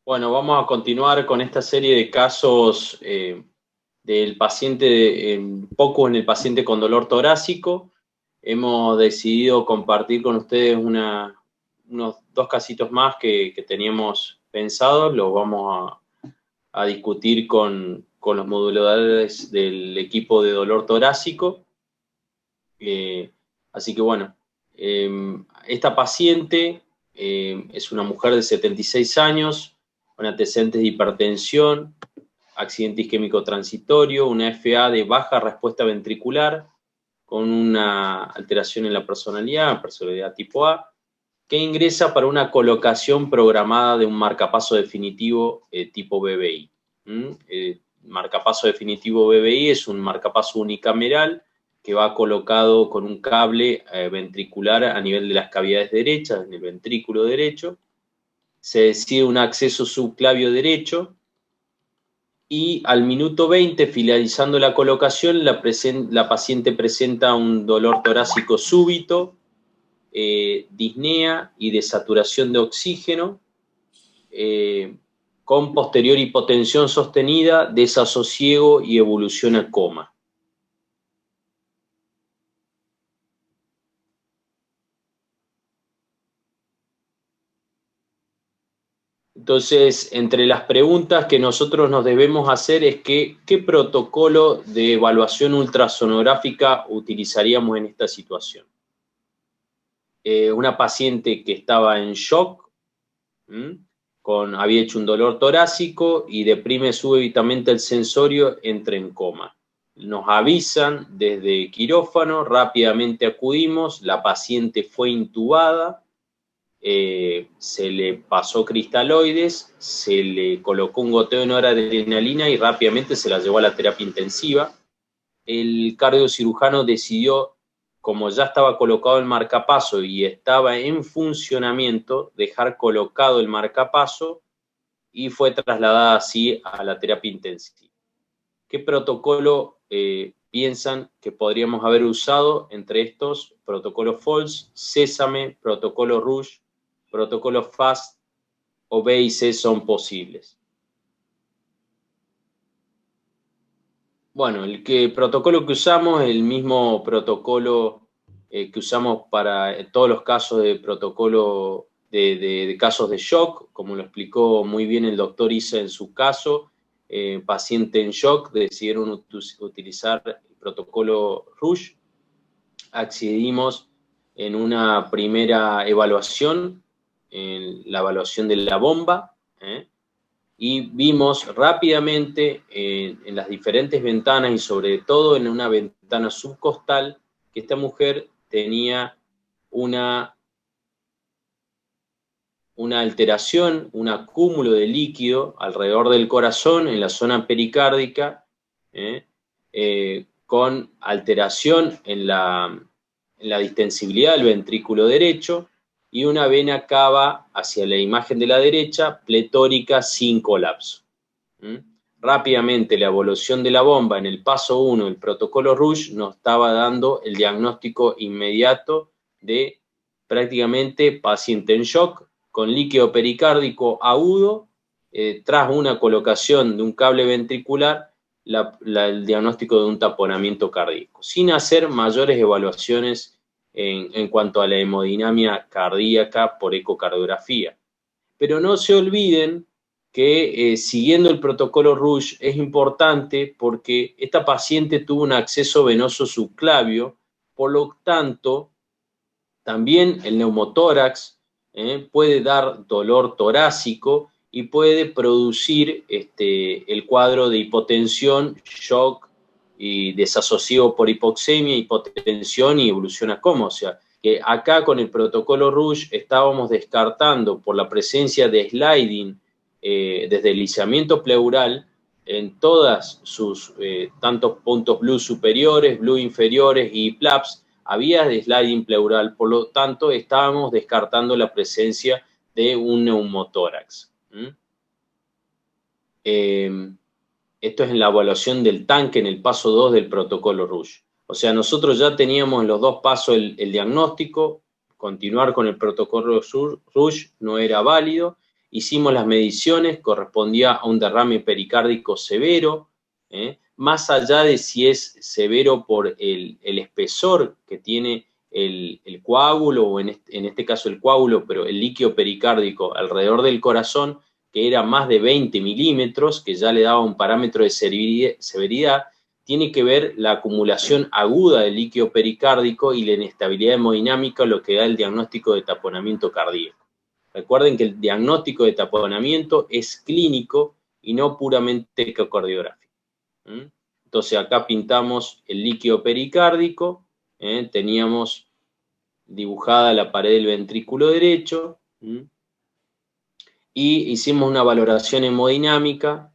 Bueno, vamos a continuar con esta serie de casos del paciente, un poco en el paciente con dolor torácico. Hemos decidido compartir con ustedes unos dos casitos más que teníamos pensados. Los vamos a discutir con los moduladores del equipo de dolor torácico. Así que bueno, esta paciente es una mujer de 76 años, con antecedentes de hipertensión, accidente isquémico transitorio, una FA de baja respuesta ventricular, con una alteración en la personalidad tipo A, que ingresa para una colocación programada de un marcapaso definitivo tipo BBI. Marcapaso definitivo BBI es un marcapaso unicameral que va colocado con un cable ventricular a nivel de las cavidades derechas, en el ventrículo derecho. Se decide un acceso subclavio derecho y al minuto 20, finalizando la colocación, la paciente presenta un dolor torácico súbito, disnea y desaturación de oxígeno, con posterior hipotensión sostenida, desasosiego y evolución a coma. Entonces, entre las preguntas que nosotros nos debemos hacer es ¿qué protocolo de evaluación ultrasonográfica utilizaríamos en esta situación? Una paciente que estaba en shock, había hecho un dolor torácico y deprime súbitamente el sensorio, entra en coma. Nos avisan desde quirófano, rápidamente acudimos, la paciente fue intubada, se le pasó cristaloides, se le colocó un goteo de noradrenalina y rápidamente se la llevó a la terapia intensiva. El cardiocirujano decidió, como ya estaba colocado el marcapaso y estaba en funcionamiento, dejar colocado el marcapaso y fue trasladada así a la terapia intensiva. ¿Qué protocolo piensan que podríamos haber usado entre estos? Protocolo FOLS, Sésame, protocolo Rush, protocolo FAST o B y C son posibles. Bueno, el protocolo que usamos es el mismo protocolo que usamos para todos los casos de protocolo de casos de shock, como lo explicó muy bien el doctor Isa en su caso. Paciente en shock, decidieron utilizar el protocolo Rush. Accedimos en una primera evaluación, en la evaluación de la bomba, y vimos rápidamente en las diferentes ventanas y sobre todo en una ventana subcostal que esta mujer tenía una alteración, un acúmulo de líquido alrededor del corazón en la zona pericárdica, con alteración en la distensibilidad del ventrículo derecho y una vena cava hacia la imagen de la derecha, pletórica sin colapso. Rápidamente la evolución de la bomba en el paso 1 del protocolo Rush nos estaba dando el diagnóstico inmediato de prácticamente paciente en shock con líquido pericárdico agudo, tras una colocación de un cable ventricular, el diagnóstico de un taponamiento cardíaco, sin hacer mayores evaluaciones en cuanto a la hemodinamia cardíaca por ecocardiografía. Pero no se olviden que siguiendo el protocolo Rush es importante porque esta paciente tuvo un acceso venoso subclavio, por lo tanto, también el neumotórax puede dar dolor torácico y puede producir el cuadro de hipotensión, shock y desasosiego por hipoxemia, hipotensión y evolución a coma. O sea, que acá con el protocolo Rush estábamos descartando por la presencia de sliding, deslizamiento pleural en todas sus tantos puntos blue superiores, blue inferiores y PLAPS, había de sliding pleural, por lo tanto estábamos descartando la presencia de un neumotórax. Esto es en la evaluación del tanque en el paso 2 del protocolo Rush. O sea, nosotros ya teníamos en los dos pasos el diagnóstico, continuar con el protocolo Rush no era válido, hicimos las mediciones, correspondía a un derrame pericárdico severo, más allá de si es severo por el espesor que tiene el coágulo, o en este caso el coágulo, pero el líquido pericárdico alrededor del corazón, que era más de 20 milímetros, que ya le daba un parámetro de severidad, tiene que ver la acumulación aguda del líquido pericárdico y la inestabilidad hemodinámica, lo que da el diagnóstico de taponamiento cardíaco. Recuerden que el diagnóstico de taponamiento es clínico y no puramente ecocardiográfico. Entonces acá pintamos el líquido pericárdico, teníamos dibujada la pared del ventrículo derecho, y hicimos una valoración hemodinámica,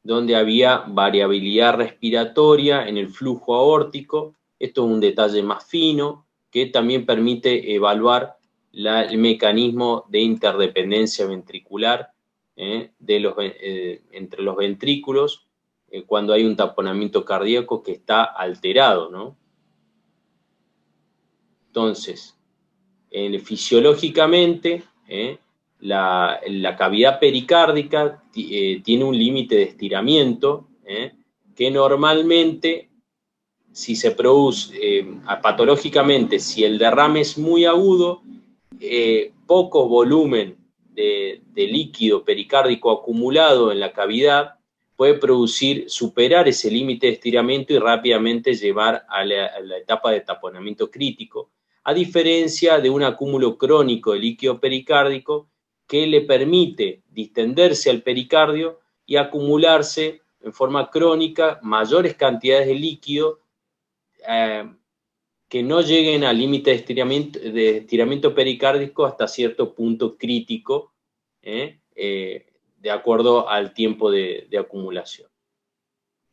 donde había variabilidad respiratoria en el flujo aórtico. Esto es un detalle más fino que también permite evaluar el mecanismo de interdependencia ventricular entre los ventrículos cuando hay un taponamiento cardíaco que está alterado, ¿no? Entonces, fisiológicamente, la cavidad pericárdica tiene un límite de estiramiento que normalmente, si se produce patológicamente, si el derrame es muy agudo, poco volumen de líquido pericárdico acumulado en la cavidad puede superar ese límite de estiramiento y rápidamente llevar a la etapa de taponamiento crítico, a diferencia de un acúmulo crónico de líquido pericárdico que le permite distenderse al pericardio y acumularse en forma crónica mayores cantidades de líquido que no lleguen al límite de estiramiento pericárdico hasta cierto punto crítico, de acuerdo al tiempo de acumulación.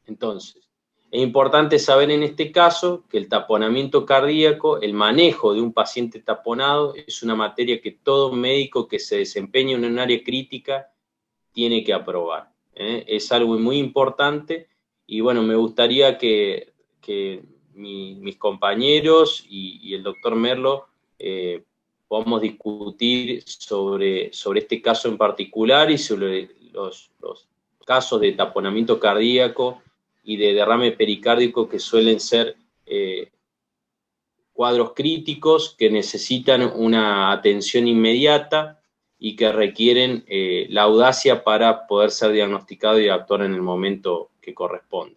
Entonces, es importante saber en este caso que el taponamiento cardíaco, el manejo de un paciente taponado, es una materia que todo médico que se desempeña en un área crítica tiene que aprobar. Es algo muy importante y bueno, me gustaría que mis compañeros y el doctor Merlo podamos discutir sobre este caso en particular y sobre los casos de taponamiento cardíaco y de derrame pericárdico que suelen ser cuadros críticos que necesitan una atención inmediata y que requieren la audacia para poder ser diagnosticado y actuar en el momento que corresponde.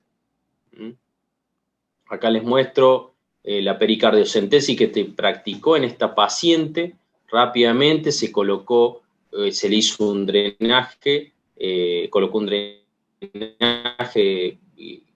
Acá les muestro la pericardiocentesis que se practicó en esta paciente. Rápidamente se colocó, se le hizo un drenaje, colocó un drenaje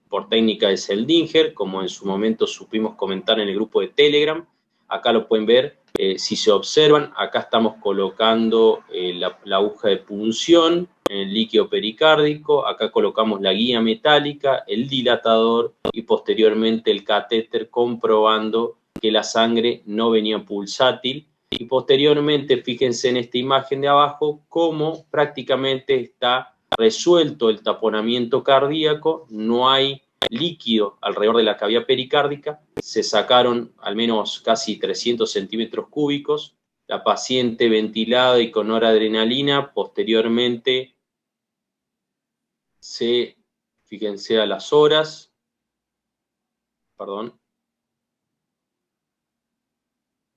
por técnica de Seldinger, como en su momento supimos comentar en el grupo de Telegram. Acá lo pueden ver, si se observan, acá estamos colocando la aguja de punción en el líquido pericárdico, acá colocamos la guía metálica, el dilatador y posteriormente el catéter, comprobando que la sangre no venía pulsátil. Y posteriormente, fíjense en esta imagen de abajo, cómo prácticamente está resuelto el taponamiento cardíaco, no hay líquido alrededor de la cavidad pericárdica, se sacaron al menos casi 300 centímetros cúbicos, la paciente ventilada y con noradrenalina, posteriormente fíjense a las horas,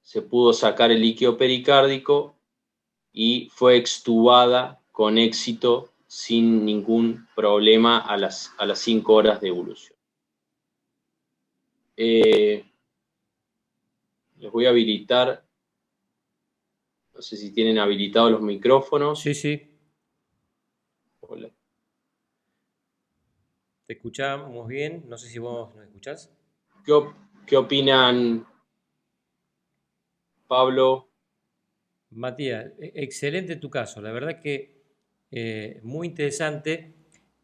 se pudo sacar el líquido pericárdico y fue extubada con éxito sin ningún problema a las 5 horas de evolución. Les voy a habilitar, no sé si tienen habilitados los micrófonos. Sí, sí. Hola. Te escuchamos bien, no sé si vos nos escuchás. ¿Qué opinan, Pablo? Matías, excelente tu caso, la verdad que muy interesante.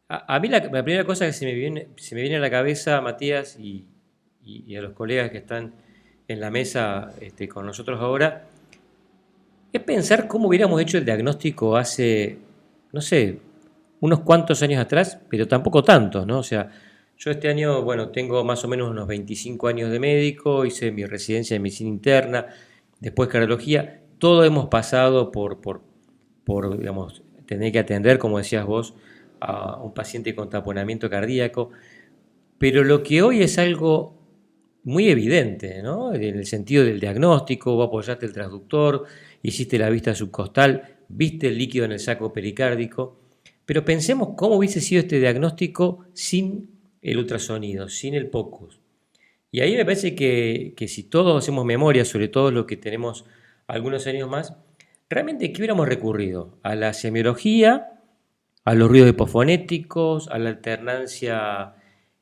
A mí la primera cosa que se me viene a la cabeza, Matías, y a los colegas que están en la mesa con nosotros ahora, es pensar cómo hubiéramos hecho el diagnóstico hace, no sé, unos cuantos años atrás, pero tampoco tantos, ¿no? O sea, yo este año, bueno, tengo más o menos unos 25 años de médico, hice mi residencia de medicina interna, después cardiología, todos hemos pasado por digamos, tener que atender, como decías vos, a un paciente con taponamiento cardíaco. Pero lo que hoy es algo muy evidente, ¿no? En el sentido del diagnóstico, vos apoyaste el transductor, hiciste la vista subcostal, viste el líquido en el saco pericárdico, pero pensemos cómo hubiese sido este diagnóstico sin el ultrasonido, sin el POCUS. Y ahí me parece que si todos hacemos memoria, sobre todo los que tenemos algunos años más, realmente ¿qué hubiéramos recurrido? A la semiología, a los ruidos hipofonéticos, a la alternancia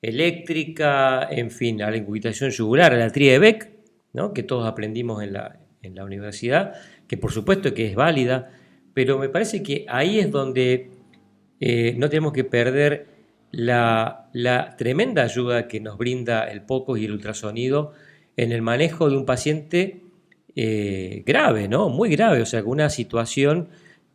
eléctrica, en fin, a la incubitación yugular, a la tríada de Beck, ¿no? Que todos aprendimos en la universidad, que por supuesto que es válida, pero me parece que ahí es donde no tenemos que perder la tremenda ayuda que nos brinda el POCUS y el ultrasonido en el manejo de un paciente grave, ¿no? Muy grave, o sea, con una situación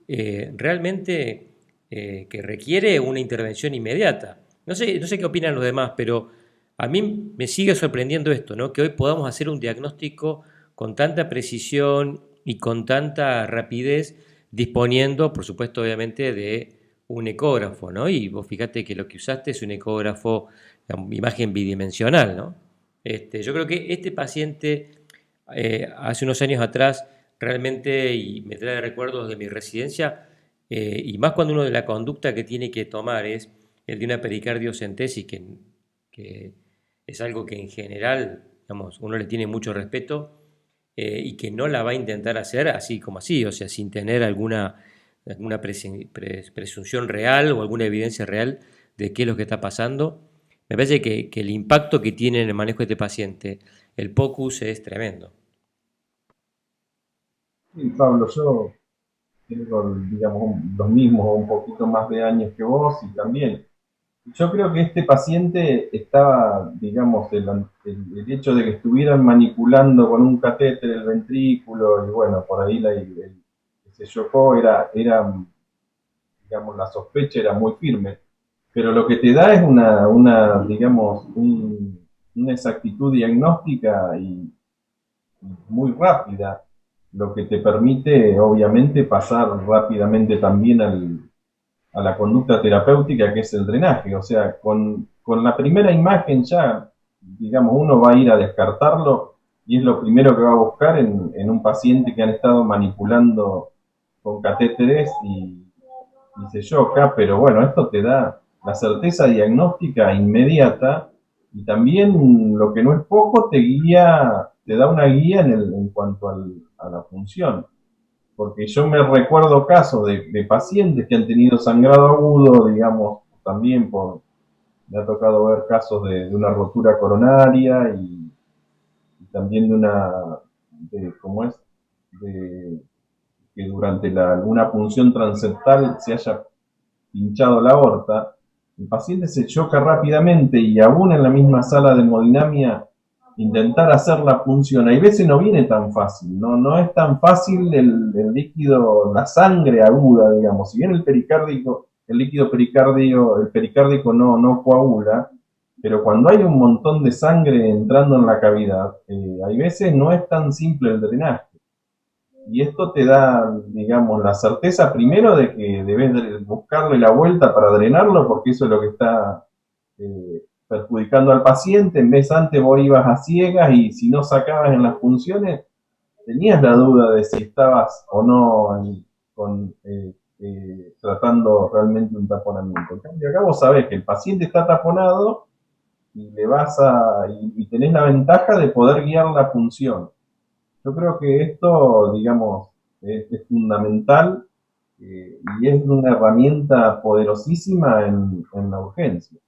realmente que requiere una intervención inmediata. No sé qué opinan los demás, pero a mí me sigue sorprendiendo esto, ¿no? Que hoy podamos hacer un diagnóstico con tanta precisión y con tanta rapidez, disponiendo, por supuesto, obviamente, de un ecógrafo, ¿no? Y vos fíjate que lo que usaste es un ecógrafo, imagen bidimensional, ¿no? Yo creo que este paciente, hace unos años atrás, realmente, y me trae recuerdos de mi residencia, y más cuando uno de la conducta que tiene que tomar es el de una pericardiocentesis, que es algo que en general, digamos, uno le tiene mucho respeto, y que no la va a intentar hacer así como así, o sea, sin tener alguna presunción real o alguna evidencia real de qué es lo que está pasando. Me parece que el impacto que tiene en el manejo de este paciente, el POCUS, es tremendo. Sí, Pablo, yo tengo, digamos, los mismos o un poquito más de años que vos y también. Yo creo que este paciente estaba, digamos, el hecho de que estuvieran manipulando con un catéter el ventrículo y bueno, por ahí que se chocó digamos, la sospecha era muy firme. Pero lo que te da es digamos, una exactitud diagnóstica y muy rápida, lo que te permite, obviamente, pasar rápidamente también a la conducta terapéutica que es el drenaje. O sea, con la primera imagen ya, digamos, uno va a ir a descartarlo y es lo primero que va a buscar en un paciente que han estado manipulando con catéteres y se choca, pero bueno, esto te da la certeza diagnóstica inmediata y también lo que no es poco te guía, te da una guía en cuanto a la función. Porque yo me recuerdo casos de pacientes que han tenido sangrado agudo, digamos, también me ha tocado ver casos de una rotura coronaria y también ¿cómo es? De que durante una punción transeptal se haya pinchado la aorta, el paciente se choca rápidamente y aún en la misma sala de hemodinamia intentar hacer la punción, hay veces no viene tan fácil, no es tan fácil el líquido, la sangre aguda, digamos, si bien el líquido el pericárdico no coagula, pero cuando hay un montón de sangre entrando en la cavidad, hay veces no es tan simple el drenaje. Y esto te da, digamos, la certeza primero de que debes buscarle la vuelta para drenarlo, porque eso es lo que está perjudicando al paciente. En vez antes vos ibas a ciegas y si no sacabas en las funciones, tenías la duda de si estabas o no tratando realmente un taponamiento. En cambio, acá vos sabés que el paciente está taponado y y tenés la ventaja de poder guiar la función. Yo creo que esto, digamos, es fundamental y es una herramienta poderosísima en la urgencia.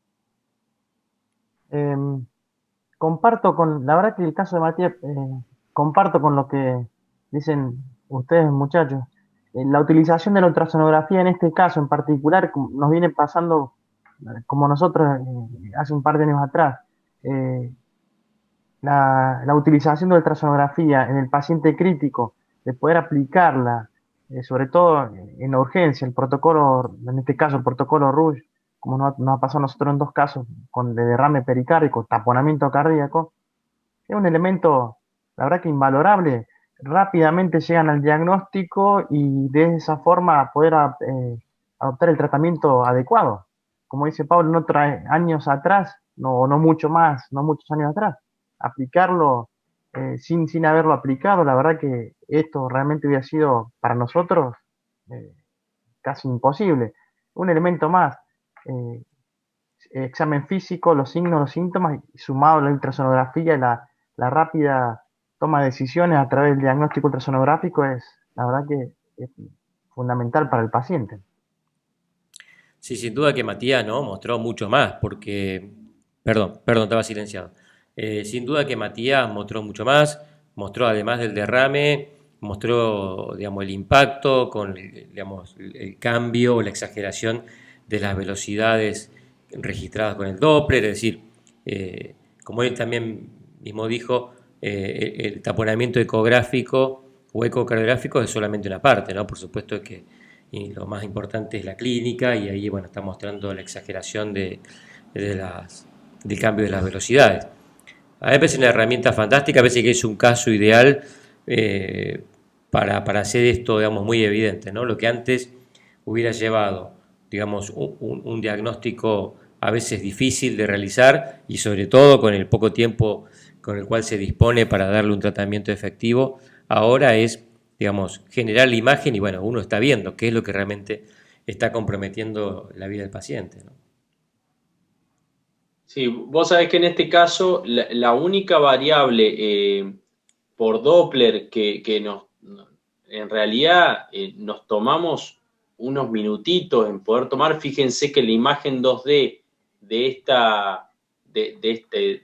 Em, Comparto la verdad que el caso de Matías, comparto con lo que dicen ustedes, muchachos. La utilización de la ultrasonografía en este caso en particular nos viene pasando como nosotros hace un par de años atrás. Eh, la utilización de la ultrasonografía en el paciente crítico, de poder aplicarla, sobre todo en la urgencia, el protocolo, en este caso el protocolo Rush, como nos ha pasado a nosotros en dos casos, con de derrame pericárdico, taponamiento cardíaco, es un elemento, la verdad que invalorable, rápidamente llegan al diagnóstico y de esa forma poder adoptar el tratamiento adecuado. Como dice Pablo, no trae años atrás, no mucho más, no muchos años atrás, aplicarlo sin haberlo aplicado, la verdad que esto realmente hubiera sido para nosotros eh, casi imposible. Un elemento más, eh, examen físico, los signos, los síntomas, sumado a la ultrasonografía y la rápida toma de decisiones a través del diagnóstico ultrasonográfico es, la verdad que es fundamental para el paciente. Sí, sin duda que Matías, ¿no?, mostró mucho más, porque, perdón, estaba silenciado. Sin duda que Matías mostró mucho más, mostró además del derrame, mostró, digamos, el impacto con, digamos, el cambio o la exageración de las velocidades registradas con el Doppler, es decir, como él también mismo dijo, el taponamiento ecográfico o ecocardiográfico es solamente una parte, ¿no? Por supuesto que y lo más importante es la clínica, y ahí, bueno, está mostrando la exageración del cambio de las velocidades. A mí me parece una herramienta fantástica, a veces que es un caso ideal para hacer esto, digamos, muy evidente, ¿no? Lo que antes hubiera llevado, digamos, un diagnóstico a veces difícil de realizar, y sobre todo con el poco tiempo con el cual se dispone para darle un tratamiento efectivo, ahora es, digamos, generar la imagen y, bueno, uno está viendo qué es lo que realmente está comprometiendo la vida del paciente, ¿no? Sí, vos sabés que en este caso la única variable por Doppler que en realidad nos tomamos unos minutitos en poder tomar, fíjense que la imagen 2D de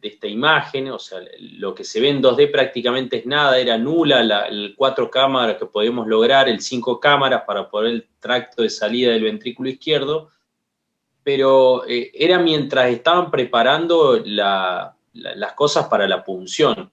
esta imagen, o sea, lo que se ve en 2D prácticamente es nada, era nula el 4 cámaras que podemos lograr, el 5 cámaras para poder el tracto de salida del ventrículo izquierdo, pero era mientras estaban preparando las cosas para la punción.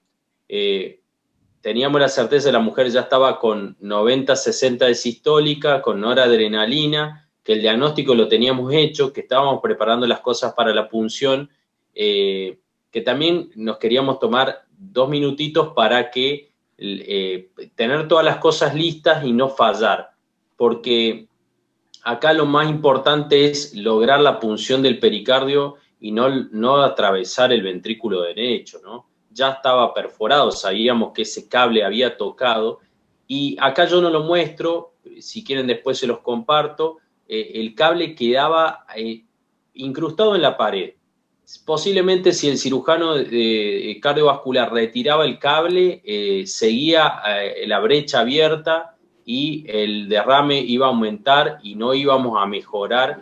Teníamos la certeza que la mujer ya estaba con 90-60 de sistólica, con noradrenalina, que el diagnóstico lo teníamos hecho, que estábamos preparando las cosas para la punción, que también nos queríamos tomar 2 minutitos para que tener todas las cosas listas y no fallar, porque acá lo más importante es lograr la punción del pericardio y no atravesar el ventrículo derecho, ¿no? Ya estaba perforado, sabíamos que ese cable había tocado, y acá yo no lo muestro, si quieren después se los comparto, el cable quedaba incrustado en la pared. Posiblemente si el cirujano cardiovascular retiraba el cable, seguía la brecha abierta y el derrame iba a aumentar y no íbamos a mejorar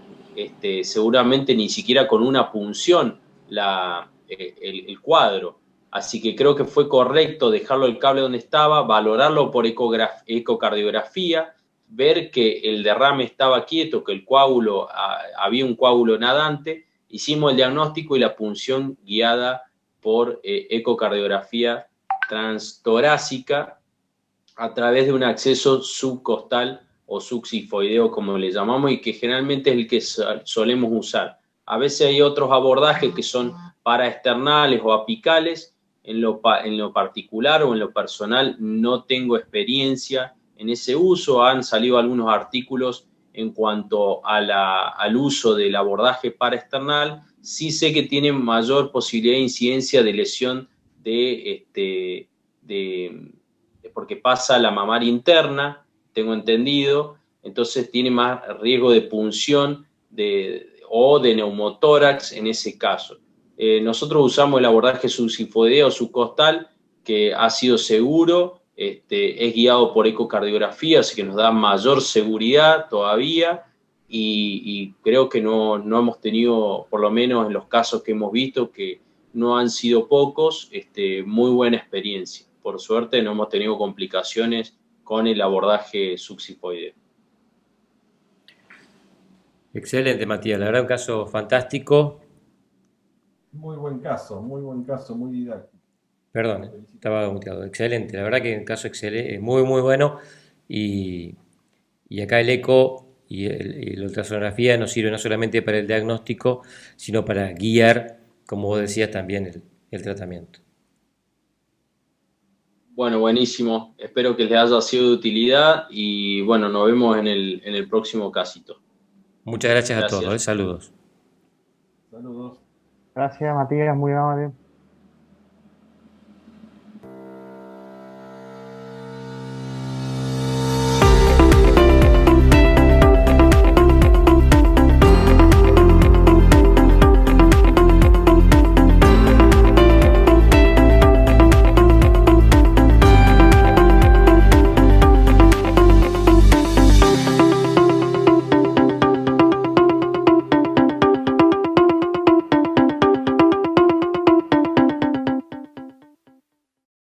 seguramente ni siquiera con una punción el cuadro. Así que creo que fue correcto dejarlo el cable donde estaba, valorarlo por ecocardiografía, ver que el derrame estaba quieto, que el coágulo, había un coágulo nadante. Hicimos el diagnóstico y la punción guiada por ecocardiografía transtorácica a través de un acceso subcostal o subsifoideo, como le llamamos, y que generalmente es el que solemos usar. A veces hay otros abordajes que son paraesternales o apicales. En lo particular o en lo personal no tengo experiencia en ese uso. Han salido algunos artículos en cuanto al uso del abordaje paraesternal. Sí sé que tienen mayor posibilidad de incidencia de lesión porque pasa la mamaria interna, tengo entendido, entonces tiene más riesgo de punción o de neumotórax en ese caso. Nosotros usamos el abordaje subsifoideo o subcostal, que ha sido seguro, es guiado por ecocardiografía, así que nos da mayor seguridad todavía, y creo que no hemos tenido, por lo menos en los casos que hemos visto, que no han sido pocos, muy buena experiencia. Por suerte no hemos tenido complicaciones con el abordaje subsifoideo. Excelente, Matías, la verdad un caso fantástico. Muy buen caso, muy didáctico. Perdón, estaba muteado. Excelente, la verdad que un caso excelente, muy, muy bueno. Y, y acá el eco y la ultrasonografía nos sirve no solamente para el diagnóstico, sino para guiar, como vos decías, también el tratamiento. Bueno, buenísimo. Espero que les haya sido de utilidad y bueno, nos vemos en el próximo casito. Muchas gracias a todos, Gracias. saludos. Saludos. Gracias, Matías, muy amable.